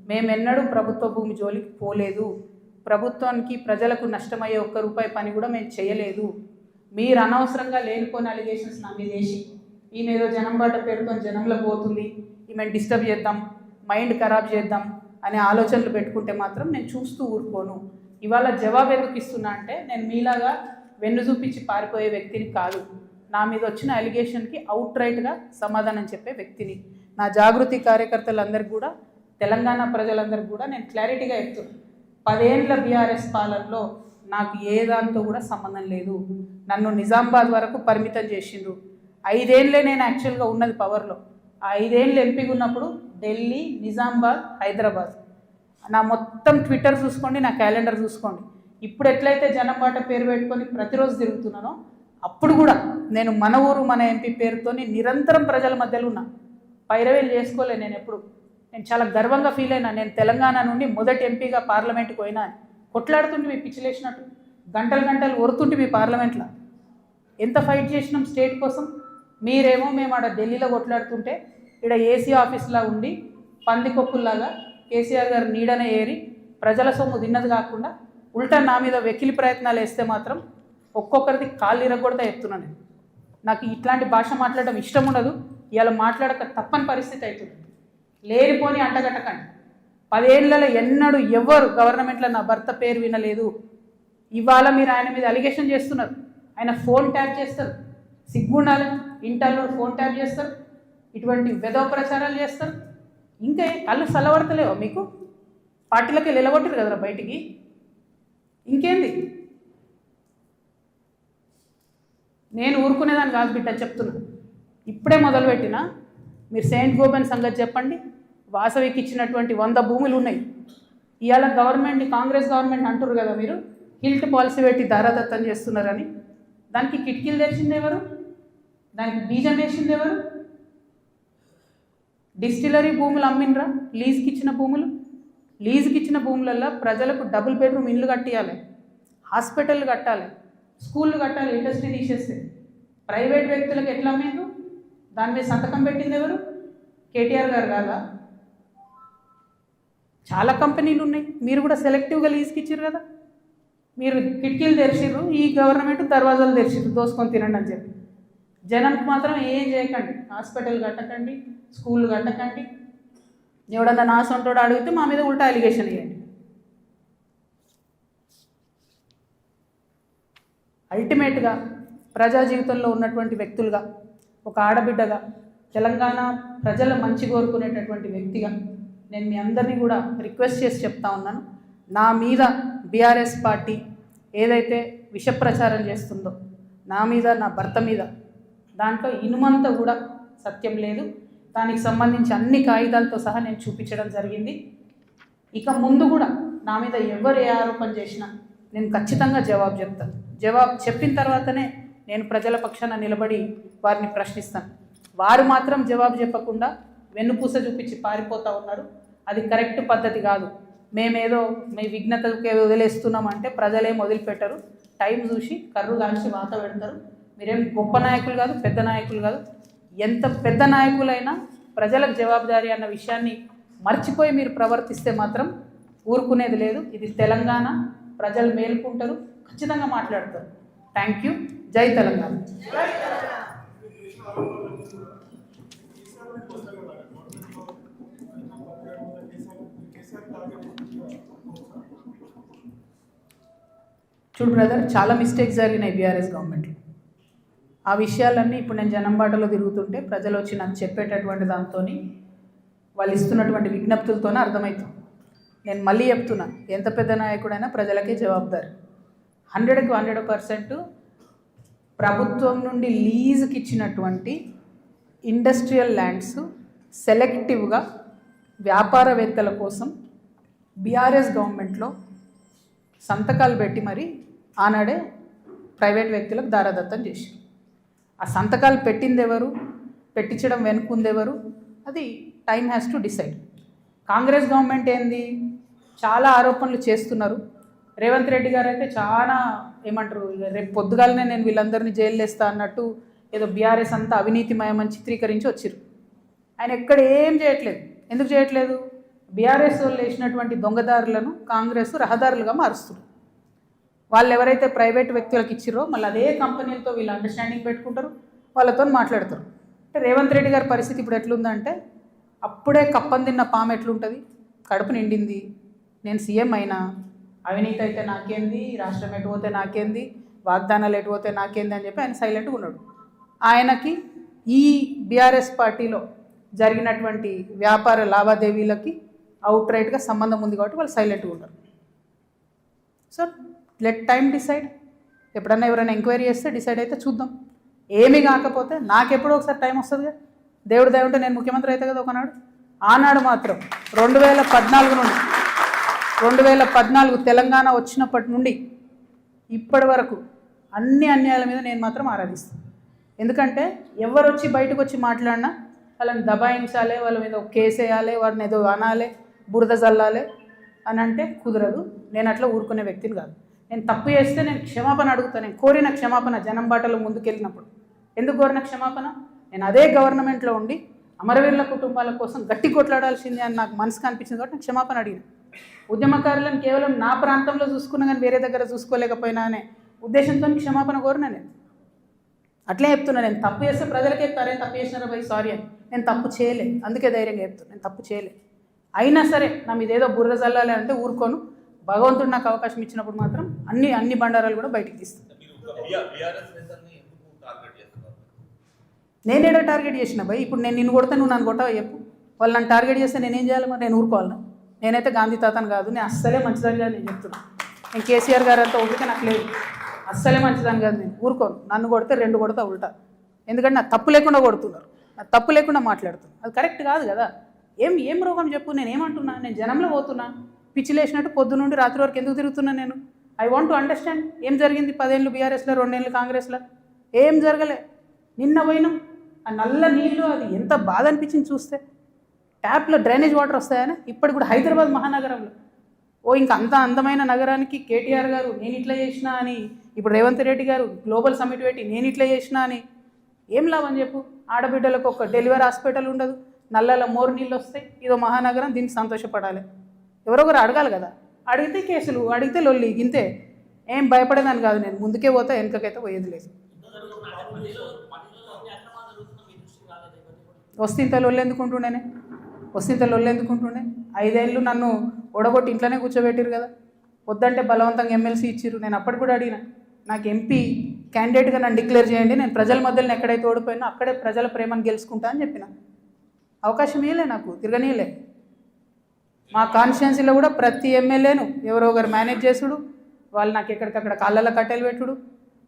మేమెన్నడూ ప్రభుత్వ భూమి జోలికి పోలేదు, ప్రభుత్వానికి ప్రజలకు నష్టమయ్యే ఒక్క రూపాయి పని కూడా మేము చేయలేదు. మీరు అనవసరంగా లేనిపోయిన అలిగేషన్స్ నా మీద వేసి ఈమె ఏదో జనం బాట పేరుతో జనంలో పోతుంది, ఈమెను డిస్టర్బ్ చేద్దాం, మైండ్ ఖరాబ్ చేద్దాం అనే ఆలోచనలు పెట్టుకుంటే మాత్రం నేను చూస్తూ ఊరుకోను. ఇవాళ జవాబు ఎందుకు ఇస్తున్నా అంటే నేను మీలాగా వెన్ను చూపించి పారిపోయే వ్యక్తిని కాదు. నా మీద వచ్చిన అలిగేషన్కి అవుట్ రైట్గా సమాధానం చెప్పే వ్యక్తిని. నా జాగృతి కార్యకర్తలందరికీ కూడా, తెలంగాణ ప్రజలందరికీ కూడా నేను క్లారిటీగా చెప్తున్నాను. 10 ఏళ్ళ బీఆర్ఎస్ పాలనలో నాకు ఏ దాంతో కూడా సంబంధం లేదు. నన్ను నిజామాబాద్ వరకు పరిమితం చేసిండ్రు. 5 ఏళ్ళే నేను యాక్చువల్గా ఉన్నది పవర్లో. ఆ 5 ఏళ్ళు ఎంపీగా ఉన్నప్పుడు ఢిల్లీ, నిజామాబాద్, హైదరాబాద్. నా మొత్తం ట్విట్టర్ చూసుకోండి, నా క్యాలెండర్ చూసుకోండి. ఇప్పుడు ఎట్లయితే జనం బాట పేరు పెట్టుకొని ప్రతిరోజు తిరుగుతున్నానో అప్పుడు కూడా నేను మన ఊరు మన ఎంపీ పేరుతో నిరంతరం ప్రజల మధ్యలో ఉన్నా. పైరవేలు చేసుకోలే నేను ఎప్పుడు. నేను చాలా గర్వంగా ఫీల్ అయినా. నేను తెలంగాణ నుండి మొదటి ఎంపీగా పార్లమెంట్కి పోయినా. కొట్లాడుతుంటే మీ పిచ్చిలేసినట్టు గంటలు గంటలు ఒరుతుంటే మీ పార్లమెంట్లో ఎంత ఫైట్ చేసినాం స్టేట్ కోసం. మీరేమో మేము ఆడ ఢిల్లీలో కొట్లాడుతుంటే ఇక్కడ ఏసీ ఆఫీస్లా ఉండి పందికొక్కుల్లాగా కేసీఆర్ గారు నీడనే ఏరి ప్రజల సొమ్ము తిన్నది కాకుండా ఉల్టా నా మీద వెకిలి ప్రయత్నాలు వేస్తే మాత్రం ఒక్కొక్కరిది కాళ్ళు ఇరగొడతా చెప్తున్నాను. నాకు ఇట్లాంటి భాష మాట్లాడడం ఇష్టం ఉండదు. ఇవాళ మాట్లాడక తప్పని పరిస్థితి అవుతుంది. లేనిపోని అంటగట్టకండి. 10 ఏళ్లలో ఎన్నడూ ఎవరు గవర్నమెంట్లో నా భర్త పేరు వినలేదు. ఇవాళ మీరు ఆయన మీద అలిగేషన్ చేస్తున్నారు. ఆయన ఫోన్ ట్యాప్ చేస్తారు, సిగ్గుండాలి. ఇంటర్లో ఫోన్ ట్యాప్ చేస్తారు, ఇటువంటి వెధవ ప్రచారాలు చేస్తారు. ఇంకా కళ్ళు చల్లబడతలేవా మీకు? పార్టీలకి నిలబొట్టారు కదరా బయటికి. ఇంకేంది? నేను ఊరుకునేదాన్ని కాదు బిడ్డ, చెప్తున్నా. ఇప్పుడే మొదలుపెట్టినా. మీరు సెయింట్ గోబెన్ సంగతి చెప్పండి. వాసవికి ఇచ్చినటువంటి 100 భూములు ఉన్నాయి. ఇవాళ గవర్నమెంట్, కాంగ్రెస్ గవర్నమెంట్ అంటారు కదా మీరు హిల్ట్ పాలసీ పెట్టి దారాదత్తం చేస్తున్నారని. దానికి కిటికీలు తెరిచింది ఎవరు? దానికి బీజం వేసింది ఎవరు? డిస్టిలరీ భూములు అమ్మినరా? లీజుకి ఇచ్చిన భూములు. లీజుకి ఇచ్చిన భూములలో ప్రజలకు డబుల్ బెడ్రూమ్ ఇల్లు కట్టియాలి, హాస్పిటల్ కట్టాలి, స్కూళ్ళు కట్టాలి. ఇండస్ట్రీ తీసేస్తే ప్రైవేట్ వ్యక్తులకు ఎట్లా అమ్మేందు? దాని మీద సంతకం పెట్టింది ఎవరు? కేటీఆర్ గారు కాదా? చాలా కంపెనీలు ఉన్నాయి. మీరు కూడా సెలెక్టివ్గా లీజుకి ఇచ్చారు కదా. మీరు కిటికీలు తెరిచిర్రు, ఈ గవర్నమెంట్ దర్వాజాలు తెరిచిర్రు దోసుకొని తినండి అని చెప్పి. జనానికి మాత్రం ఏం చేయకండి. హాస్పిటల్ కట్టకండి, స్కూళ్ళు కట్టకండి. ఎవడన్నా నా సొంతోడు అడిగితే మా మీద ఉల్టా అలిగేషన్ ఇవ్వండి. అల్టిమేట్గా ప్రజా జీవితంలో ఉన్నటువంటి వ్యక్తులుగా, ఒక ఆడబిడ్డగా, తెలంగాణ ప్రజల మంచి కోరుకునేటటువంటి వ్యక్తిగా నేను మీ అందరినీ కూడా రిక్వెస్ట్ చేసి చెప్తా ఉన్నాను. నా మీద బీఆర్ఎస్ పార్టీ ఏదైతే విష ప్రచారం చేస్తుందో నా మీద, నా భర్త మీద, దాంట్లో ఇనుమంతా కూడా సత్యం లేదు. దానికి సంబంధించి అన్ని కాగితాలతో సహా నేను చూపించడం జరిగింది. ఇక ముందు కూడా నా మీద ఎవరు ఏ ఆరోపణ చేసినా నేను ఖచ్చితంగా జవాబు చెప్తాను. జవాబు చెప్పిన తర్వాతనే నేను ప్రజల పక్షాన నిలబడి వారిని ప్రశ్నిస్తాను. వారు మాత్రం జవాబు చెప్పకుండా వెన్నుపూస చూపించి పారిపోతూ ఉన్నారు. అది కరెక్ట్ పద్ధతి కాదు. మేమేదో మీ విఘ్నతకే వదిలేస్తున్నామంటే ప్రజలేం వదిలిపెట్టరు. టైం చూసి కర్రు కాల్చి వాత పెడతారు. మీరేం గొప్ప నాయకులు కాదు, పెద్ద నాయకులు కాదు. ఎంత పెద్ద నాయకులైనా ప్రజలకు జవాబుదారీ అన్న విషయాన్ని మర్చిపోయి మీరు ప్రవర్తిస్తే మాత్రం ఊరుకునేది లేదు. ఇది తెలంగాణ. ప్రజలు మేలుకుంటారు, ఖచ్చితంగా మాట్లాడతారు. Thank you. జై తెలంగాణ. చూడు బ్రదర్, చాలా మిస్టేక్స్ జరిగినాయి బీఆర్ఎస్ గవర్నమెంట్లో. ఆ విషయాలన్నీ ఇప్పుడు నేను జనం బాటలో తిరుగుతుంటే ప్రజలు వచ్చి నాకు చెప్పేటటువంటి దాంతో, వాళ్ళు ఇస్తున్నటువంటి విజ్ఞప్తులతోనే అర్థమవుతుంది. నేను మళ్ళీ చెప్తున్నా, ఎంత పెద్ద నాయకుడైనా ప్రజలకే జవాబుదారి. 100కి 100% ప్రభుత్వం నుండి లీజుకి ఇచ్చినటువంటి ఇండస్ట్రియల్ ల్యాండ్స్ సెలెక్టివ్గా వ్యాపారవేత్తల కోసం బీఆర్ఎస్ గవర్నమెంట్లో సంతకాలు పెట్టి మరి ఆనాడే ప్రైవేట్ వ్యక్తులకు దారాదత్తం చేశారు. ఆ సంతకాలు పెట్టింది ఎవరు, పెట్టించడం వెనుకుందెవరు, అది time has to decide. Congress government ఏంది, చాలా ఆరోపణలు చేస్తున్నారు. రేవంత్ రెడ్డి గారు అయితే చాలా ఏమంటారు, రేపు పొద్దుగాలనే నేను వీళ్ళందరినీ జైలు వేస్తా అన్నట్టు ఏదో బీఆర్ఎస్ అంతా అవినీతిమయమని చిత్రీకరించి వచ్చారు. ఆయన ఎక్కడ ఏం చేయట్లేదు. ఎందుకు చేయట్లేదు? బీఆర్ఎస్ వాళ్ళు వేసినటువంటి దొంగదారులను కాంగ్రెస్ రహదారులుగా మారుస్తుంది. వాళ్ళు ఎవరైతే ప్రైవేట్ వ్యక్తులకు ఇచ్చిరో మళ్ళీ అదే కంపెనీలతో వీళ్ళు అండర్స్టాండింగ్ పెట్టుకుంటారు, వాళ్ళతో మాట్లాడతారు. అంటే రేవంత్ రెడ్డి గారి పరిస్థితి ఇప్పుడు ఎట్లుందంటే, అప్పుడే కప్పం తిన్న పాము ఎట్లుంటుంది, కడుపు నిండింది, నేను సీఎం అయినా, అవినీతి అయితే నాకేంది, రాష్ట్రం ఎటు పోతే నాకేంది, వాగ్దానాలు ఎటు పోతే నాకేంది అని చెప్పి ఆయన సైలెంట్గా ఉన్నాడు. ఆయనకి ఈ బీఆర్ఎస్ పార్టీలో జరిగినటువంటి వ్యాపార లావాదేవీలకి అవుట్ రైట్గా సంబంధం ఉంది కాబట్టి వాళ్ళు సైలెంట్గా ఉంటారు. So let time decide. ఎప్పుడన్నా ఎవరైనా ఎంక్వైరీ చేస్తే డిసైడ్ అయితే చూద్దాం. ఏమీ కాకపోతే నాకెప్పుడో ఒకసారి టైం వస్తుందిగా, దేవుడు దయ ఉంటే నేను ముఖ్యమంత్రి అయితే కదా ఒకనాడు. ఆనాడు మాత్రం 2014 తెలంగాణ వచ్చినప్పటి నుండి ఇప్పటి వరకు అన్ని అన్యాయాల మీద నేను మాత్రం ఆరాధిస్తాను. ఎందుకంటే ఎవరు వచ్చి బయటకు వచ్చి మాట్లాడినా వాళ్ళని దబాయించాలి, వాళ్ళ మీద ఒక కేసు వేయాలి, వారిని ఏదో అనాలి, బురద జల్లాలి అని అంటే కుదరదు. నేను అట్లా ఊరుకునే వ్యక్తిని కాదు. నేను తప్పు చేస్తే నేను క్షమాపణ అడుగుతాను. నేను కోరిన క్షమాపణ జనం బాటలో ముందుకెళ్ళినప్పుడు ఎందుకు కోరిన క్షమాపణ, నేను అదే గవర్నమెంట్లో ఉండి అమరవీరుల కుటుంబాల కోసం గట్టి కొట్లాడాల్సిందే అని నాకు మనసుకు అనిపించింది కాబట్టి నేను క్షమాపణ అడిగిన. ఉద్యమకారులను కేవలం నా ప్రాంతంలో చూసుకున్నా కానీ వేరే దగ్గర చూసుకోలేకపోయినా అనే ఉద్దేశంతో క్షమాపణ కోరిన. అట్లే చెప్తున్నా, నేను తప్పు చేస్తే ప్రజలకే చెప్తారే తప్పు చేసినారా భయ్ సారీ అని. నేను తప్పు చేయలే, అందుకే ధైర్యంగా చెప్తాను నేను తప్పు చేయలే. అయినా సరే నా మీద ఏదో బుర్ర చల్లాలి అంటే ఊరుకోను. భగవంతుడు నాకు అవకాశం ఇచ్చినప్పుడు మాత్రం అన్ని బండారాలు కూడా బయటికి తీస్తాను. నేనేడో టార్గెట్ చేసిన భయ్. ఇప్పుడు నేను నిన్ను కొడతా, నువ్వు నన్ను కొట్టవా చెప్పు. వాళ్ళు నన్ను టార్గెట్ చేస్తే నేనేం చేయాలి మరి? నేను ఊరుకోవాలను? నేనైతే గాంధీ తాతను కాదు, నేను అస్సలే మంచిదాన్ని కాదు. నేను చెప్తున్నా, నేను కేసీఆర్ గారు అంతా ఓపిక నాకు లేదు, అస్సలే మంచిదాన్ని కాదు. నేను ఊరుకోను. నన్ను కొడితే 2 కొడతా ఉల్టా. ఎందుకంటే నా తప్పు లేకుండా కొడుతున్నారు, నా తప్పు లేకుండా మాట్లాడుతున్నారు. అది కరెక్ట్ కాదు కదా. ఏం రోగం చెప్పు, నేను ఏమంటున్నా? నేను జనంలో పోతున్నా, పిచ్చి లేచినట్టు పొద్దు నుండి రాత్రి వరకు ఎందుకు తిరుగుతున్నా నేను? ఐ వాంట్ టు అండర్స్టాండ్ ఏం జరిగింది. 10 ఏళ్ళు బీఆర్ఎస్లో, 2 ఏళ్ళు కాంగ్రెస్లో ఏం జరగలే. నిన్న పోయినాం, ఆ నల్ల నీళ్ళు అది ఎంత బాధ అనిపించింది చూస్తే. ట్యాప్లో డ్రైనేజ్ వాటర్ వస్తాయని ఇప్పటికి కూడా హైదరాబాద్ మహానగరంలో ఇంకా అంత అందమైన నగరానికి కేటీఆర్ గారు నేను ఇట్లా చేసినా అని, ఇప్పుడు రేవంత్ రెడ్డి గారు గ్లోబల్ సమిట్ పెట్టి నేను ఇట్లా చేసినా అని ఏం లాభం చెప్పు? ఆడబిడ్డలకు ఒక డెలివరీ హాస్పిటల్ ఉండదు, నల్లల మోరు నీళ్ళు వస్తాయి, ఇదో మహానగరం, దీనికి సంతోషపడాలి. ఎవరొకరు అడగాలి కదా. అడిగితే కేసులు, అడిగితే లొల్లి, గింతే. ఏం భయపడేదాన్ని కాదు నేను. ముందుకే పోతా, వెనుకకైతే పోయేది లేదు. వస్తే లొల్లు ఎందుకుంటుండే? 5 ఏళ్ళు నన్ను ఓడగొట్టి ఇంట్లోనే కూర్చోబెట్టిరు కదా. వద్దంటే బలవంతంగా ఎమ్మెల్సీ ఇచ్చిర్రు. నేను అప్పటికి కూడా అడిగిన, నాకు ఎంపీ క్యాండిడేట్గా నన్ను డిక్లేర్ చేయండి, నేను ప్రజల మధ్యలో ఎక్కడైతే ఓడిపోయినా అక్కడే ప్రజల ప్రేమను గెలుచుకుంటా అని చెప్పిన. అవకాశం ఇవ్వలే, నాకు తిరగనీయలే. మా కాన్స్టిట్యున్సీలో కూడా ప్రతి ఎమ్మెల్యేను ఎవరో ఒకరు మేనేజ్ చేసుడు, వాళ్ళు నాకు ఎక్కడికక్కడ కాళ్ళలో కట్టెలు పెట్టుడు,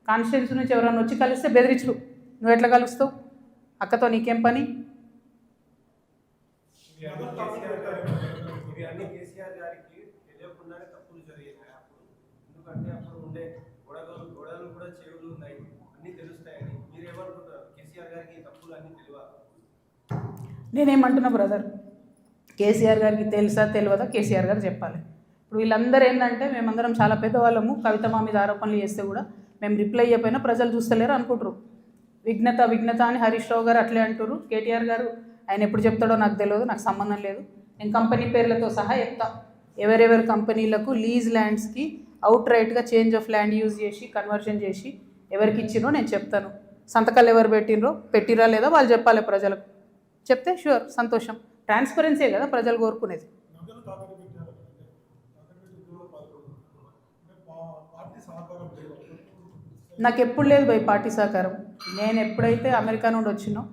కాన్స్టిట్యున్సీ నుంచి ఎవరైనా వచ్చి కలిస్తే బెదిరించుడు. నువ్వు ఎట్లా కలుస్తావు, అక్కతో నీకేం పని? నేనేమంటున్నా బ్రదర్, కేసీఆర్ గారికి తెలుసా తెలియదా కేసీఆర్ గారు చెప్పాలి. ఇప్పుడు వీళ్ళందరూ ఏంటంటే మేమందరం చాలా పెద్దవాళ్ళము, కవిత మా మీద ఆరోపణలు చేస్తే కూడా మేము రిప్లై అయిపోయినా ప్రజలు చూస్తలేరు అనుకుంటారు. విఘ్నత అని హరీష్ రావు గారు అట్లే అంటారు. కేటీఆర్ గారు ఆయన ఎప్పుడు చెప్తాడో నాకు తెలియదు, నాకు సంబంధం లేదు. నేను కంపెనీ పేర్లతో సహా చెప్తా. ఎవరెవరి కంపెనీలకు లీజ్ ల్యాండ్స్కి అవుట్ రైట్గా చేంజ్ ఆఫ్ ల్యాండ్ యూజ్ చేసి కన్వర్షన్ చేసి ఎవరికి ఇచ్చినో నేను చెప్తాను. సంతకాలు ఎవరు పెట్టిరా లేదా వాళ్ళు చెప్పాలి ప్రజలకు. చెప్తే షూర్ సంతోషం. ట్రాన్స్పరెన్సీ కదా ప్రజలు కోరుకునేది. నాకు ఎప్పుడు లేదు భయ్ పార్టీ సహకారం. నేను ఎప్పుడైతే అమెరికా నుండి వచ్చినో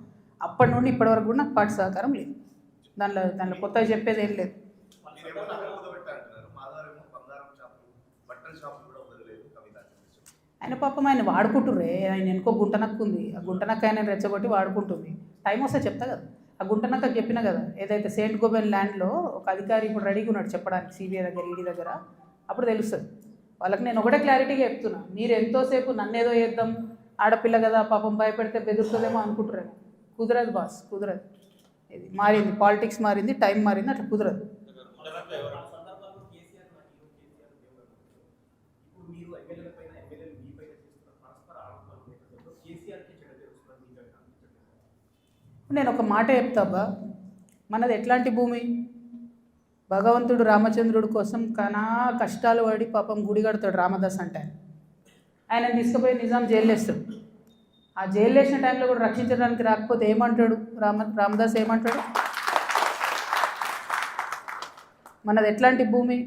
అప్పటి నుండి ఇప్పటి వరకు కూడా నాకు పార్టీ సహకారం లేదు. దాంట్లో కొత్తగా చెప్పేది ఏం లేదు. ఆయన పాపం ఆయన వాడుకుంటుర్రే. ఆయన వెనుకో గుంటనక్కు ఉంది, ఆ గుంటనక్క ఆయన రెచ్చగొట్టి వాడుకుంటుంది. టైం వస్తే చెప్తా కదా. ఆ గుంటనక్క చెప్పినా కదా, ఏదైతే సెయింట్ గోబెన్ ల్యాండ్లో ఒక అధికారి ఇప్పుడు రెడీగా ఉన్నాడు చెప్పడానికి సిబిఐ దగ్గర, ఈడీ దగ్గర. అప్పుడు తెలుస్తుంది వాళ్ళకి. నేను ఒకటే క్లారిటీగా చెప్తున్నా, మీరు ఎంతోసేపు నన్నేదో చేద్దాం, ఆడపిల్ల కదా పాపం భయపెడితే బెదురుతుందేమో అనుకుంటారేమో. కుదరదు బాస్, కుదరదు. ఇది మారింది, పాలిటిక్స్ మారింది, టైం మారింది, అట్లా కుదరదు. నేను ఒక మాట చెప్తాబ్బా, మనది ఎట్లాంటి భూమి? భగవంతుడు రామచంద్రుడి కోసం కనా కష్టాలు పడి పాపం గుడి కడతాడు రామదాస్ అంటే. ఆయన తీసుకుపోయి నిజాం జైలు వేస్తాడు. ఆ జైలు వేసిన టైంలో కూడా రక్షించడానికి రాకపోతే ఏమంటాడు రామదాస్ ఏమంటాడు? మనది ఎట్లాంటి భూమి?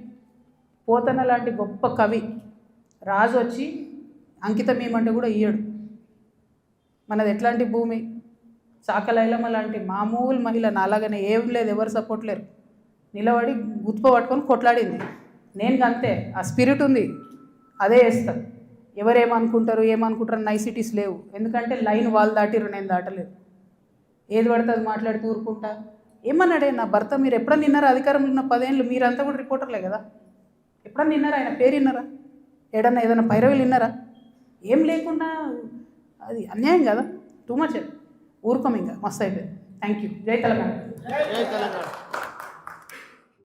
పోతన లాంటి గొప్ప కవి రాజు వచ్చి అంకితం ఏమంటే కూడా ఇయ్యడు. మనది ఎట్లాంటి భూమి? సాకలైలమ్మ లాంటి మామూలు మహిళ నాలాగానే ఏం లేదు, ఎవరు సపోర్ట్ లేరు, నిలబడి గుత్ప పట్టుకొని కొట్లాడింది. నేను అంతే, ఆ స్పిరిట్ ఉంది, అదే వేస్తా. ఎవరేమనుకుంటారు ఏమనుకుంటారు నైసిటీస్ లేవు. ఎందుకంటే లైన్ వాళ్ళు దాటిరు, నేను దాటలేదు. ఏది పడితే అది మాట్లాడుతూ ఊరుకుంటా. ఏమన్నాడే నా భర్త, మీరు ఎప్పుడన్నా విన్నారా? అధికారంలో ఉన్న 10 ఏళ్ళు మీరంతా కూడా రిపోర్టర్లే కదా, ఎప్పుడన్నా విన్నారా? ఆయన పేరు విన్నారా? ఏదైనా పైరవీలు విన్నారా? ఏం లేకుండా అది అన్యాయం కదా, టూ మచ్. ఊరుకోం ఇంకా, మస్తు అయిపోయింది. Thank you. జై తెలంగాణ.